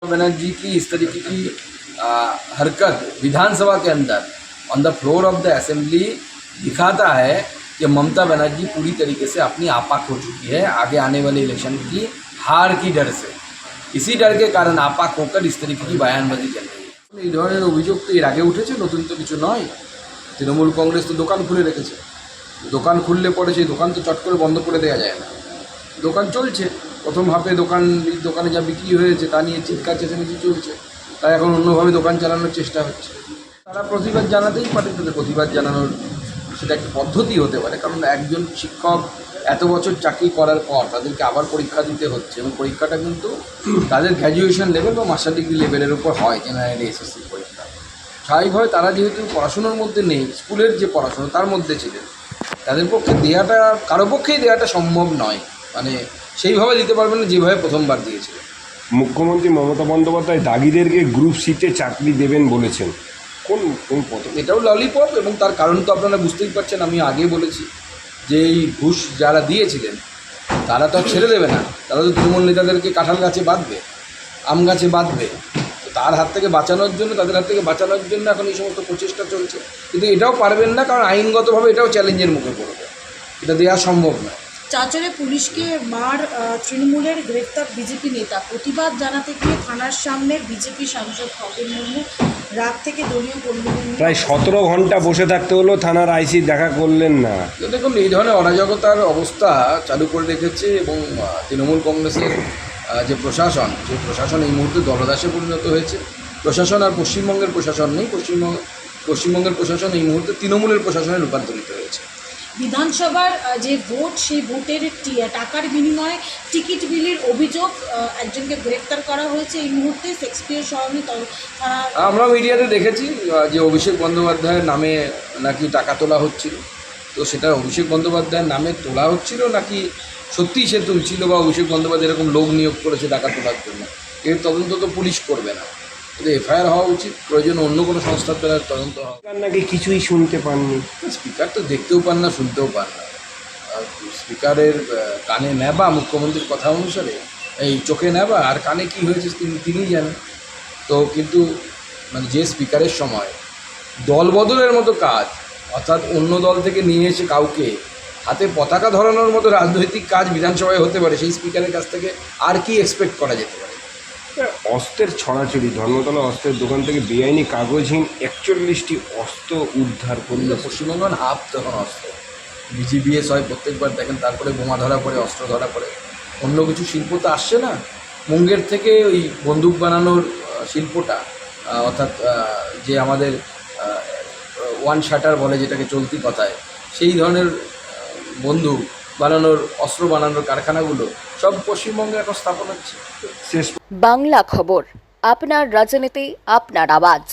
बनर्जी की इस तरीके की हरकत विधानसभा के अंदर on the floor of the assembly दिखाता है कि ममता बनर्जी पूरी तरीके से अपनी आपाक हो चुकी है आगे आने वाले इलेक्शन की हार की डर से। इसी डर के कारण आपाक होकर इस तरीके की बयानबाजी चल रही है। এই ধরনের অভিযোগ তো এর আগে উঠেছে, নতুন তো কিছু নয়। তৃণমূল কংগ্রেস তো দোকান খুলে রেখেছে, দোকান খুললে পরে সেই দোকান তো চট করে বন্ধ করে দেওয়া যায় না। দোকান চলছে, প্রথম হাফে দোকানে যা বিক্রি হয়েছে তা নিয়ে চিৎকার চেঁচামেচি চলছে, তাই এখন অন্যভাবে দোকান চালানোর চেষ্টা হচ্ছে। তারা প্রতিবাদ জানাতেই পারে, তাদের প্রতিবাদ জানানোর সেটা একটা পদ্ধতি হতে পারে, কারণ একজন শিক্ষক এত বছর চাকরি করার পর তাদেরকে আবার পরীক্ষা দিতে হচ্ছে এবং পরীক্ষাটা কিন্তু তাদের গ্র্যাজুয়েশন লেভেল বা মাস্টার ডিগ্রি লেভেলের উপর হয়, জেনারেলি এসএসসি পরীক্ষা। স্বাভাবিকভাবে তারা যেহেতু পড়াশুনোর মধ্যে নেই, স্কুলের যে পড়াশুনো তার মধ্যে ছিলেন, তাদের পক্ষে দেওয়াটা কারো পক্ষেই দেওয়াটা সম্ভব নয়, মানে সেইভাবে দিতে পারবেন না যেভাবে প্রথমবার দিয়েছিলেন। মুখ্যমন্ত্রী মমতা বন্দ্যোপাধ্যায় দাগিদেরকে গ্রুপ সিতে চাকরি দেবেন বলেছেন, কোন কোন পথে? এটাও ললিপপ, এবং তার কারণ তো আপনারা বুঝতেই পারছেন। আমি আগে বলেছি যে এই ঘুষ যারা দিয়েছিলেন তারা তো ছেড়ে দেবে না, তারা তো তৃণমূল নেতাদেরকে কাঁঠাল গাছে বাঁধবে, আম গাছে বাঁধবে। তার হাত থেকে বাঁচানোর জন্য, তাদের হাত থেকে বাঁচানোর জন্য এখন এই সমস্ত প্রচেষ্টা চলছে। কিন্তু এটাও পারবেন না, কারণ আইনগতভাবে এটাও চ্যালেঞ্জের মুখে পড়বে, এটা দেওয়া সম্ভব নয়। চাচরে পুলিশকে মার তৃণমূলের গ্রেফতার বিজেপি নেতা, প্রতিবাদ জানাতে গিয়ে থানার সামনে বিজেপি সাংসদ খগেন মুর্মু রাত থেকে দলীয় কর্মীদের প্রায় 17 ঘন্টা বসে থাকতে হলো, থানার আইসি দেখা করলেন না। দেখুন, এই ধরনের অরাজকতার অবস্থা চালু করে রেখেছে এবং তৃণমূল কংগ্রেসের যে প্রশাসন এই মুহূর্তে দলদাসে পরিণত হয়েছে। প্রশাসন আর পশ্চিমবঙ্গের প্রশাসন নেই, পশ্চিমবঙ্গের প্রশাসন এই মুহূর্তে তৃণমূলের প্রশাসনে রূপান্তরিত হয়েছে। বিধানসভার যে ভোট, সেই ভোটের টাকার বিনিময়ে টিকিট বিলির অভিযোগ, একজনকে গ্রেফতার করা হয়েছে এই মুহূর্তে শেক্সপিয়ার সরণি থানা। আমরা মিডিয়াতে দেখেছি যে অভিষেক বন্দ্যোপাধ্যায়ের নামে নাকি টাকা তোলা হচ্ছিল। তো সেটা অভিষেক বন্দ্যোপাধ্যায়ের নামে তোলা হচ্ছিল নাকি সত্যিই সে তুলছিল, বা অভিষেক বন্দ্যোপাধ্যায় এরকম লোক নিয়োগ করেছে টাকা তোলার জন্য, এর তদন্ত তো পুলিশ করবে না। কিন্তু এফআইআর হওয়া উচিত, প্রয়োজন অন্য কোনো সংস্থার দ্বারা তদন্ত হওয়া। নাকি কিছুই শুনতে পাননি? স্পিকার তো দেখতেও পান না, শুনতেও পান না। স্পিকারের কানে নেবা, মুখ্যমন্ত্রীর কথা অনুসারে এই চোখে নেবা, আর কানে কি হয়েছে তিনি জানেন। তো কিন্তু মানে যে স্পিকারের সময় দল বদলের মতো কাজ, অর্থাৎ অন্য দল থেকে নিয়ে এসে কাউকে হাতে পতাকা ধরানোর মতো রাজনৈতিক কাজ বিধানসভায় হতে পারে, সেই স্পিকারের কাছ থেকে আর কি এক্সপেক্ট করা যেতে পারে? অস্ত্রের ছড়াছড়ি, ধর্মতলা অস্ত্রের দোকান থেকে বেআইনি কাগজহীন 41টি অস্ত্র উদ্ধার করল পশ্চিমবঙ্গ। হাফ তখন অস্ত্র বিজিবিএস হয় প্রত্যেকবার, দেখেন, তারপরে বোমা ধরা পড়ে, অস্ত্র ধরা পড়ে। অন্য কিছু শিল্প তো আসছে না। মুঙ্গের থেকে ওই বন্দুক বানানোর শিল্পটা, অর্থাৎ যে আমাদের ওয়ান শাটার বলে যেটাকে চলতি কথায়, সেই ধরনের বন্দুক বানানোর, অস্ত্র বানানোর কারখানাগুলো সব পশ্চিমবঙ্গে এখন স্থাপন হচ্ছে। বাংলা খবর, আপনার রাজনীতি, আপনার আওয়াজ।